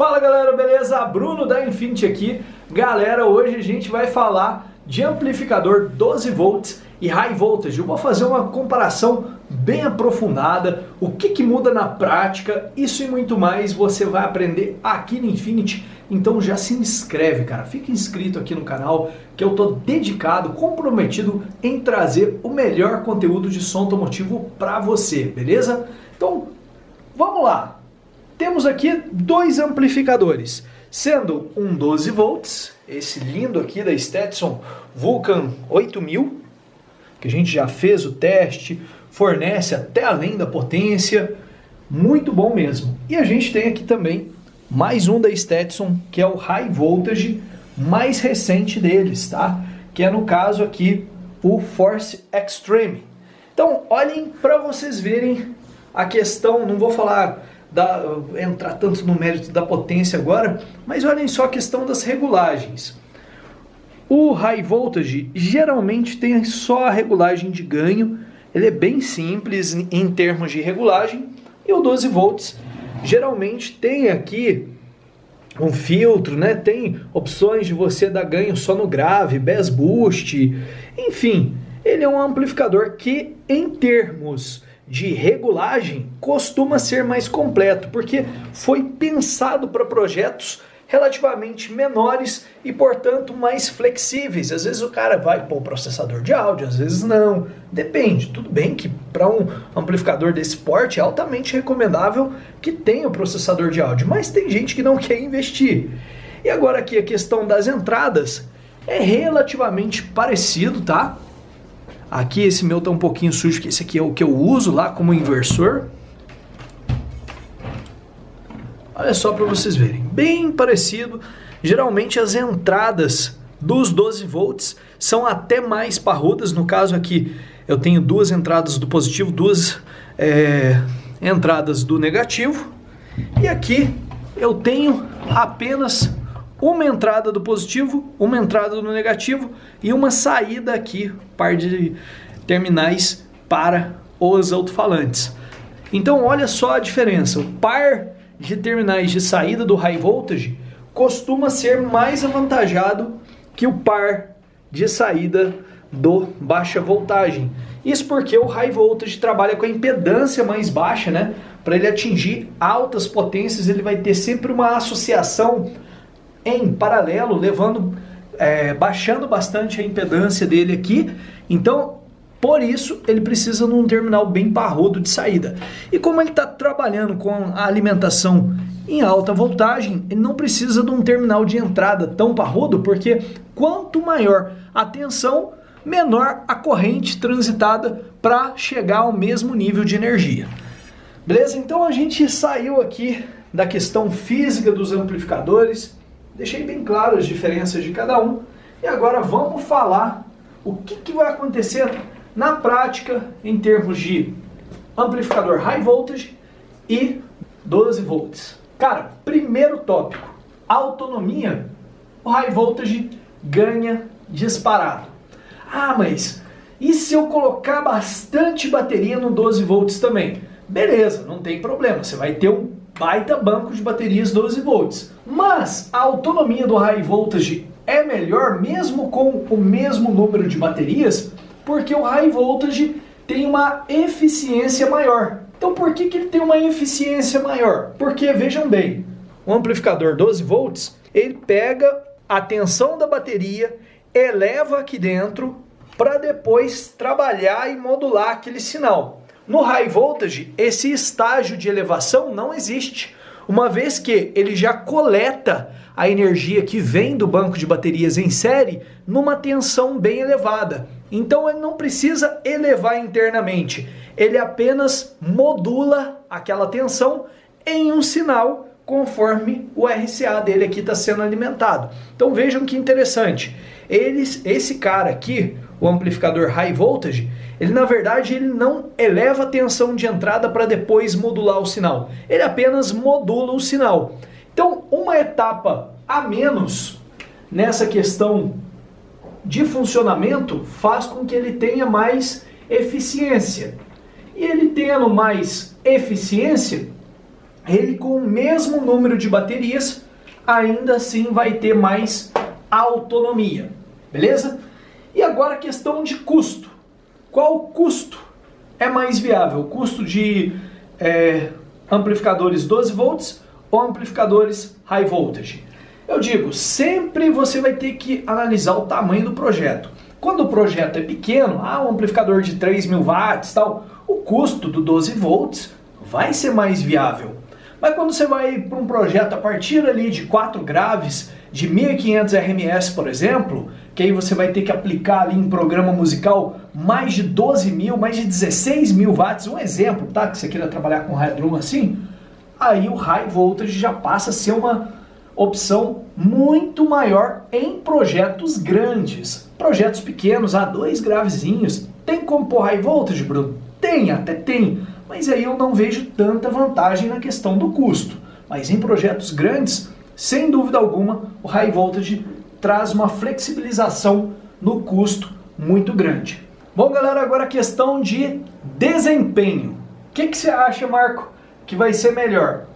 Fala galera, beleza? Bruno da Infinity aqui. Galera, hoje a gente vai falar de amplificador 12 volts e high voltage. Eu vou fazer uma comparação bem aprofundada, o que muda na prática, isso e muito mais você vai aprender aqui no Infinity. Então já se inscreve, cara, fica inscrito aqui no canal que eu tô dedicado, comprometido em trazer o melhor conteúdo de som automotivo para você, beleza? Então, vamos lá. Temos aqui dois amplificadores, sendo um 12 volts, esse lindo aqui da Stetson Vulcan 8000, que a gente já fez o teste, fornece até além da potência, muito bom mesmo. E a gente tem aqui também mais um da Stetson, que é o High Voltage mais recente deles, tá? Que é no caso aqui o Force Extreme. Então, olhem para vocês verem a questão, não vou falar entrar tanto no mérito da potência agora, mas olhem só a questão das regulagens. O High Voltage geralmente tem só a regulagem de ganho, ele é bem simples em termos de regulagem, e o 12 volts geralmente tem aqui um filtro, né? Tem opções de você dar ganho só no grave, bass boost, enfim, ele é um amplificador que em termos de regulagem costuma ser mais completo, porque foi pensado para projetos relativamente menores e, portanto, mais flexíveis. Às vezes o cara vai pôr processador de áudio, às vezes não, depende. Tudo bem que para um amplificador desse porte é altamente recomendável que tenha o processador de áudio, mas tem gente que não quer investir. E agora aqui a questão das entradas é relativamente parecido, tá? Aqui esse meu tá um pouquinho sujo, que esse aqui é o que eu uso lá como inversor. Olha só para vocês verem, bem parecido. Geralmente as entradas dos 12 volts são até mais parrudas. No caso aqui eu tenho duas entradas do positivo, duas entradas do negativo. E aqui eu tenho apenas uma entrada do positivo, uma entrada do negativo e uma saída aqui, par de terminais para os alto-falantes. Então olha só a diferença, o par de terminais de saída do High Voltage costuma ser mais avantajado que o par de saída do baixa voltagem. Isso porque o High Voltage trabalha com a impedância mais baixa, né? Para ele atingir altas potências, ele vai ter sempre uma associação em paralelo, baixando bastante a impedância dele aqui. Então, por isso, ele precisa de um terminal bem parrudo de saída. E como ele está trabalhando com a alimentação em alta voltagem, ele não precisa de um terminal de entrada tão parrudo, porque quanto maior a tensão, menor a corrente transitada para chegar ao mesmo nível de energia. Beleza? Então a gente saiu aqui da questão física dos amplificadores, deixei bem claro as diferenças de cada um, e agora vamos falar o que vai acontecer na prática em termos de amplificador High Voltage e 12 volts. Cara, primeiro tópico, autonomia. O High Voltage ganha disparado. Ah, mas e se eu colocar bastante bateria no 12 volts também? Beleza, não tem problema, você vai ter um baita banco de baterias 12 volts. Mas a autonomia do High Voltage é melhor mesmo com o mesmo número de baterias, porque o High Voltage tem uma eficiência maior. Então por que ele tem uma eficiência maior? Porque, vejam bem, o amplificador 12 volts, ele pega a tensão da bateria, eleva aqui dentro, para depois trabalhar e modular aquele sinal. No High Voltage, esse estágio de elevação não existe, uma vez que ele já coleta a energia que vem do banco de baterias em série numa tensão bem elevada. Então ele não precisa elevar internamente, ele apenas modula aquela tensão em um sinal conforme o RCA dele aqui está sendo alimentado. Então vejam que interessante, esse cara aqui, o amplificador High Voltage, ele na verdade ele não eleva a tensão de entrada para depois modular o sinal, ele apenas modula o sinal. Então uma etapa a menos nessa questão de funcionamento faz com que ele tenha mais eficiência. E ele tendo mais eficiência, ele com o mesmo número de baterias, ainda assim vai ter mais autonomia, beleza? E agora a questão de custo. Qual custo é mais viável? O custo de amplificadores 12 volts ou amplificadores high voltage? Eu digo, sempre você vai ter que analisar o tamanho do projeto. Quando o projeto é pequeno, um amplificador de 3.000 watts, tal, o custo do 12 volts vai ser mais viável. Mas quando você vai para um projeto a partir ali de 4 graves, de 1.500 RMS, por exemplo, que aí você vai ter que aplicar ali em programa musical mais de 12.000, mais de 16.000 watts, um exemplo, tá? Que você queira trabalhar com high drum assim, aí o high voltage já passa a ser uma opção muito maior em projetos grandes. Projetos pequenos, 2 gravezinhos, tem como pôr high voltage, Bruno? Tem, até tem, mas aí eu não vejo tanta vantagem na questão do custo. Mas em projetos grandes, sem dúvida alguma, o high voltage traz uma flexibilização no custo muito grande. Bom, galera, agora a questão de desempenho. O que você acha, Marco, que vai ser melhor?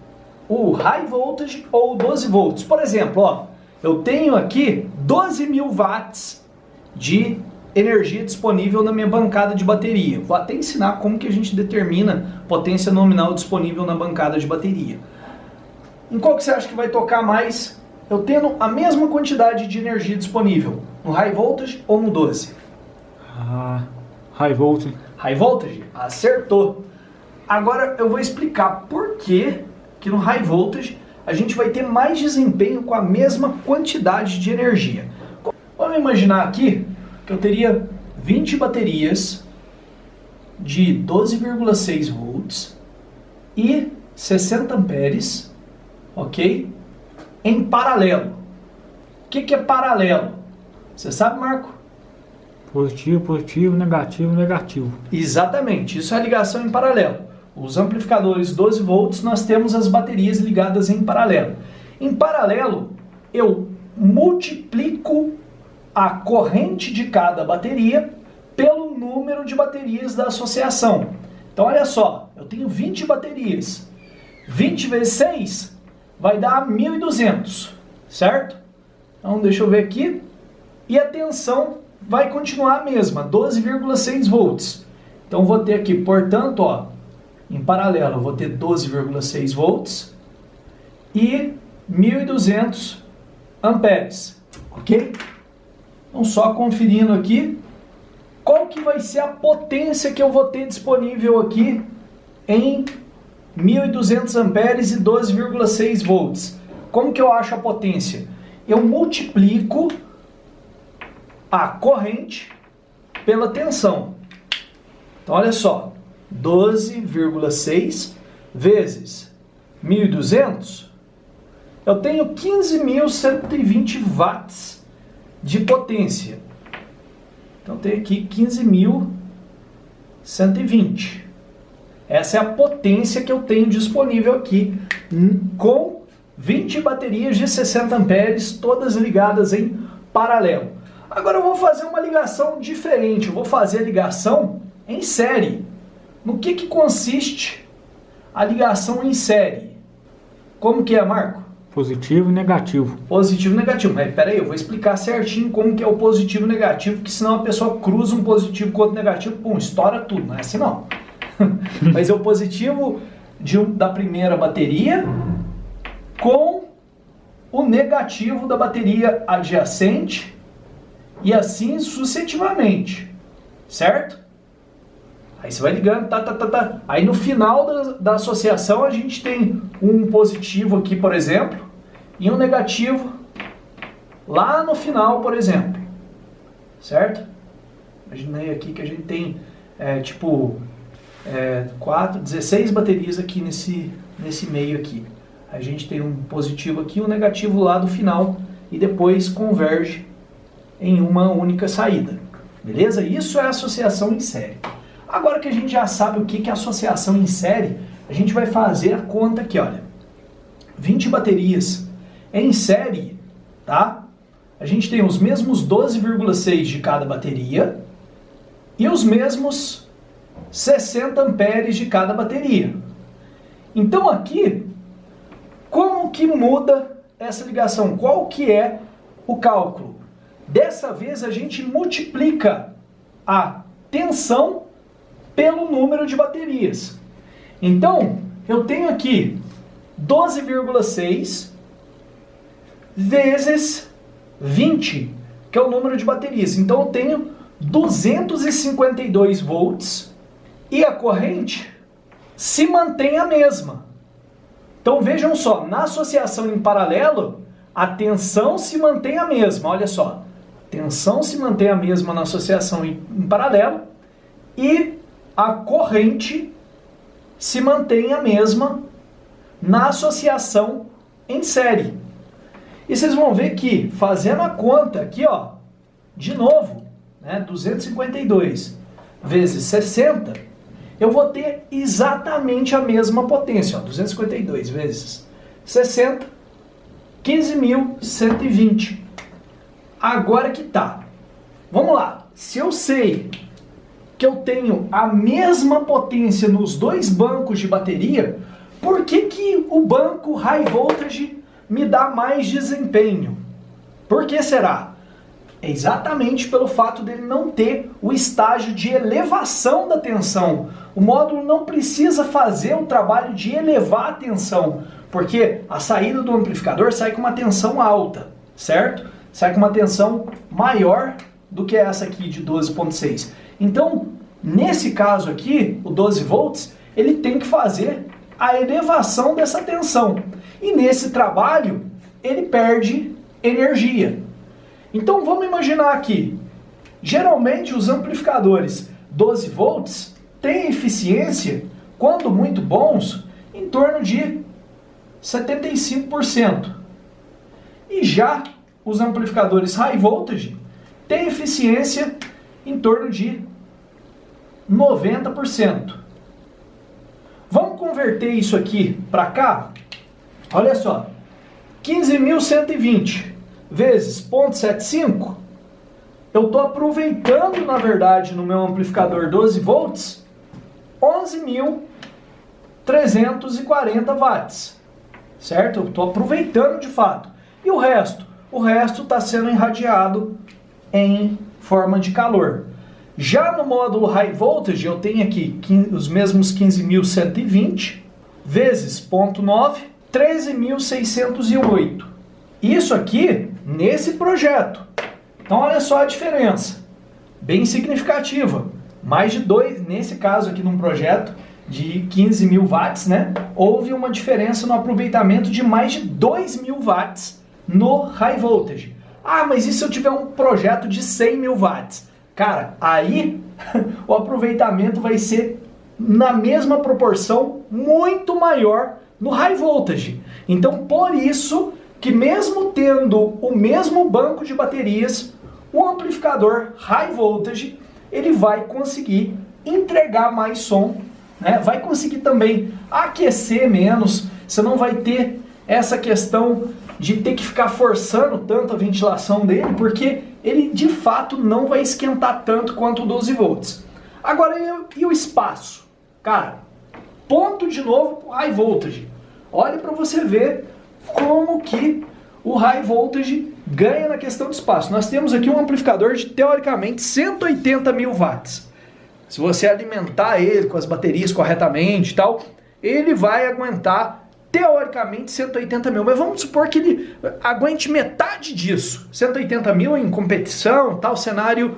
O high voltage ou o 12 volts? Por exemplo, ó, eu tenho aqui 12.000 watts de energia disponível na minha bancada de bateria. Vou até ensinar como que a gente determina potência nominal disponível na bancada de bateria. Em qual que você acha que vai tocar mais? Eu tendo a mesma quantidade de energia disponível, no high voltage ou no 12? High voltage. High voltage? Acertou. Agora eu vou explicar por que no high voltage a gente vai ter mais desempenho com a mesma quantidade de energia. Vamos imaginar aqui que eu teria 20 baterias de 12,6 volts e 60 amperes, ok? Em paralelo. O que é paralelo? Você sabe, Marco? Positivo, positivo, negativo, negativo. Exatamente, isso é a ligação em paralelo. Os amplificadores 12 volts, nós temos as baterias ligadas em paralelo. Em paralelo, eu multiplico a corrente de cada bateria pelo número de baterias da associação. Então, olha só, eu tenho 20 baterias. 20 vezes 6 vai dar 1.200, certo? Então, deixa eu ver aqui. E a tensão vai continuar a mesma, 12,6 volts. Então, vou ter aqui, portanto, ó, em paralelo, eu vou ter 12,6 volts e 1.200 amperes, ok? Então, só conferindo aqui, qual que vai ser a potência que eu vou ter disponível aqui em 1.200 amperes e 12,6 volts? Como que eu acho a potência? Eu multiplico a corrente pela tensão. Então, olha só, 12,6 vezes 1.200, eu tenho 15.120 watts de potência. Então, tem aqui 15.120. Essa é a potência que eu tenho disponível aqui, com 20 baterias de 60 amperes, todas ligadas em paralelo. Agora eu vou fazer uma ligação diferente, eu vou fazer a ligação em série. No que consiste a ligação em série? Como que é, Marco? Positivo e negativo. Positivo e negativo. Mas peraí, eu vou explicar certinho como que é o positivo e negativo, porque senão a pessoa cruza um positivo com outro negativo, pum, estoura tudo. Não é assim não. Mas é o positivo da primeira bateria com o negativo da bateria adjacente e assim sucessivamente. Certo? Aí você vai ligando, tá. Aí no final da associação a gente tem um positivo aqui, por exemplo, e um negativo lá no final, por exemplo. Certo? Imaginei aqui que a gente tem, 16 baterias aqui nesse meio aqui. A gente tem um positivo aqui e um negativo lá do final e depois converge em uma única saída. Beleza? Isso é associação em série. Agora que a gente já sabe o que é associação em série, a gente vai fazer a conta aqui, olha. 20 baterias em série, tá? A gente tem os mesmos 12,6 de cada bateria e os mesmos 60 amperes de cada bateria. Então aqui Como que muda essa ligação? Qual que é o cálculo? Dessa vez a gente multiplica a tensão pelo número de baterias. Então, eu tenho aqui 12,6 vezes 20, que é o número de baterias. Então eu tenho 252 volts e a corrente se mantém a mesma. Então vejam só, na associação em paralelo, a tensão se mantém a mesma. Olha só, a tensão se mantém a mesma na associação em paralelo e a corrente se mantém a mesma na associação em série. E vocês vão ver que, fazendo a conta aqui, ó, de novo, né, 252 vezes 60, eu vou ter exatamente a mesma potência, ó, 252 vezes 60, 15.120. Agora que tá. Vamos lá. Se eu sei que eu tenho a mesma potência nos dois bancos de bateria, por que que o banco High Voltage me dá mais desempenho? Por que será? É exatamente pelo fato dele não ter o estágio de elevação da tensão. O módulo não precisa fazer o trabalho de elevar a tensão, porque a saída do amplificador sai com uma tensão alta, certo? Sai com uma tensão maior do que essa aqui de 12,6. Então, nesse caso aqui, o 12 volts, ele tem que fazer a elevação dessa tensão. E nesse trabalho, ele perde energia. Então vamos imaginar aqui, geralmente os amplificadores 12 volts têm eficiência, quando muito bons, em torno de 75%. E já os amplificadores High Voltage têm eficiência em torno de 90%. Vamos converter isso aqui para cá? Olha só, 15.120 vezes 0,75, eu estou aproveitando, na verdade, no meu amplificador 12 volts, 11.340 watts, certo? Eu estou aproveitando de fato. E o resto? O resto está sendo irradiado em forma de calor. Já no módulo High Voltage, eu tenho aqui os mesmos 15.120 vezes 0,9, 13.608. Isso aqui nesse projeto. Então olha só a diferença. Bem significativa. Mais de 2, nesse caso aqui num projeto de 15.000 watts, né? Houve uma diferença no aproveitamento de mais de 2.000 watts no High Voltage. Ah, mas e se eu tiver um projeto de 100.000 watts? Cara, aí o aproveitamento vai ser na mesma proporção, muito maior no High Voltage. Então, por isso que mesmo tendo o mesmo banco de baterias, o amplificador High Voltage, ele vai conseguir entregar mais som, né? Vai conseguir também aquecer menos, você não vai ter essa questão de ter que ficar forçando tanto a ventilação dele, porque ele de fato não vai esquentar tanto quanto o 12 volts. Agora, e o espaço? Cara, ponto de novo para o High Voltage. Olha para você ver como que o High Voltage ganha na questão de espaço. Nós temos aqui um amplificador de, teoricamente, 180.000 watts. Se você alimentar ele com as baterias corretamente e tal, ele vai aguentar, teoricamente, 180.000. Mas vamos supor que ele aguente metade disso. 180.000 em competição, tal, cenário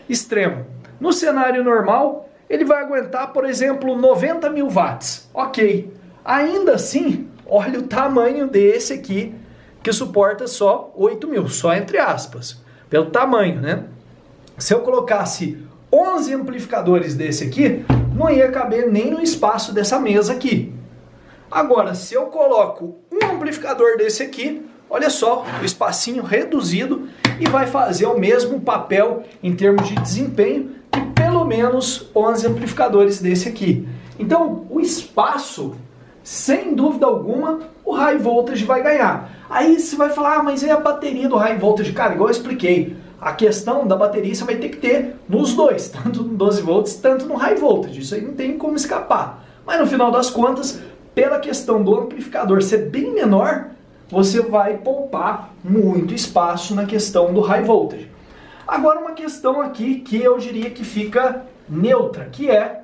extremo. No cenário normal, ele vai aguentar, por exemplo, 90.000 watts. Ok. Ainda assim, olha o tamanho desse aqui, que suporta só 8.000, só entre aspas, pelo tamanho, né? Se eu colocasse 11 amplificadores desse aqui, não ia caber nem no espaço dessa mesa aqui. Agora, se eu coloco um amplificador desse aqui, olha só, o espacinho reduzido, e vai fazer o mesmo papel em termos de desempenho que pelo menos 11 amplificadores desse aqui. Então, o espaço, sem dúvida alguma, o High Voltage vai ganhar. Aí você vai falar, ah, mas é a bateria do High Voltage? Cara, igual eu expliquei, a questão da bateria você vai ter que ter nos dois, tanto no 12 volts, tanto no High Voltage. Isso aí não tem como escapar. Mas no final das contas, pela questão do amplificador ser bem menor, você vai poupar muito espaço na questão do high voltage. Agora uma questão aqui que eu diria que fica neutra, que é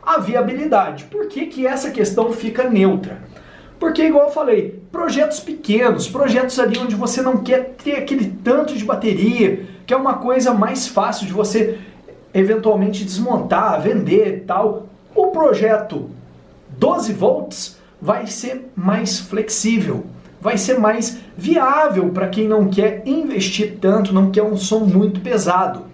a viabilidade. Por que que essa questão fica neutra? Porque, igual eu falei, projetos pequenos, projetos ali onde você não quer ter aquele tanto de bateria, que é uma coisa mais fácil de você eventualmente desmontar, vender e tal. O projeto 12 volts vai ser mais flexível, vai ser mais viável para quem não quer investir tanto, não quer um som muito pesado.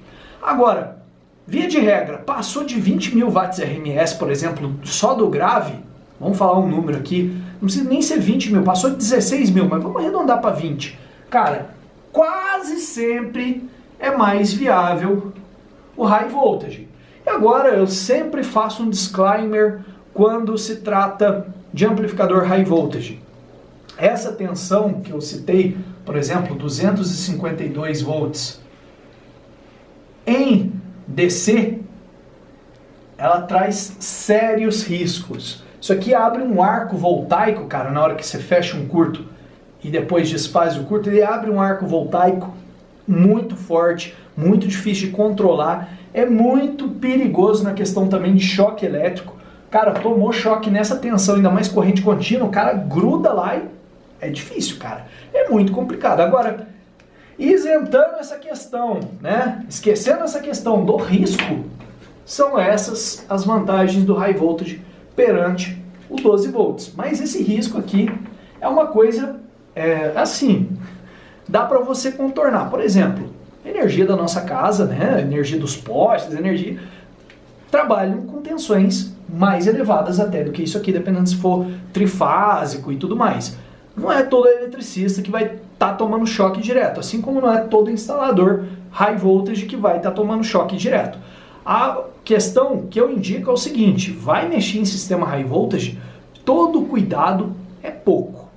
Agora, via de regra, passou de 20 mil watts RMS, por exemplo, só do grave, vamos falar um número aqui, não precisa nem ser 20 mil, passou de 16 mil, mas vamos arredondar para 20. Cara, quase sempre é mais viável o high voltage. E agora eu sempre faço um disclaimer quando se trata de amplificador high voltage. Essa tensão que eu citei, por exemplo, 252 volts em DC, ela traz sérios riscos. Isso aqui abre um arco voltaico, cara, na hora que você fecha um curto e depois desfaz o curto, ele abre um arco voltaico muito forte, muito difícil de controlar, é muito perigoso na questão também de choque elétrico. Cara, tomou choque nessa tensão, ainda mais corrente contínua, o cara gruda lá e é difícil, cara. É muito complicado. Agora, isentando essa questão, né? Esquecendo essa questão do risco, são essas as vantagens do high voltage perante o 12 volts. Mas esse risco aqui é uma coisa, assim, dá para você contornar. Por exemplo, a energia da nossa casa, né? A energia dos postes, a energia trabalham com tensões mais elevadas até do que isso aqui, dependendo se for trifásico e tudo mais. Não é todo eletricista que vai estar tomando choque direto, assim como não é todo instalador high voltage que vai estar tomando choque direto. A questão que eu indico é o seguinte: vai mexer em sistema high voltage, todo cuidado é pouco.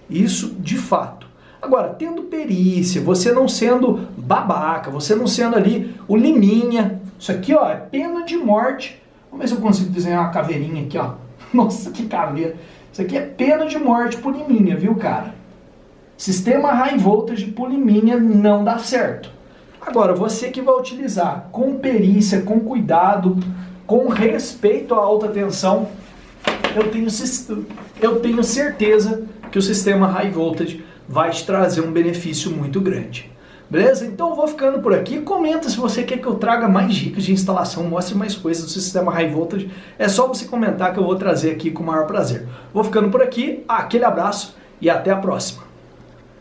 Isso de fato. Agora, tendo perícia, você não sendo babaca, você não sendo ali o liminha, isso aqui ó, é pena de morte. Vamos ver se eu consigo desenhar uma caveirinha aqui, ó. Nossa, que caveira. Isso aqui é pena de morte por liminha, viu, cara? Sistema high voltage por liminha não dá certo. Agora, você que vai utilizar com perícia, com cuidado, com respeito à alta tensão, eu tenho certeza que o sistema high voltage vai te trazer um benefício muito grande. Beleza? Então eu vou ficando por aqui. Comenta se você quer que eu traga mais dicas de instalação, mostre mais coisas do sistema high voltage. É só você comentar que eu vou trazer aqui com o maior prazer. Vou ficando por aqui, aquele abraço e até a próxima.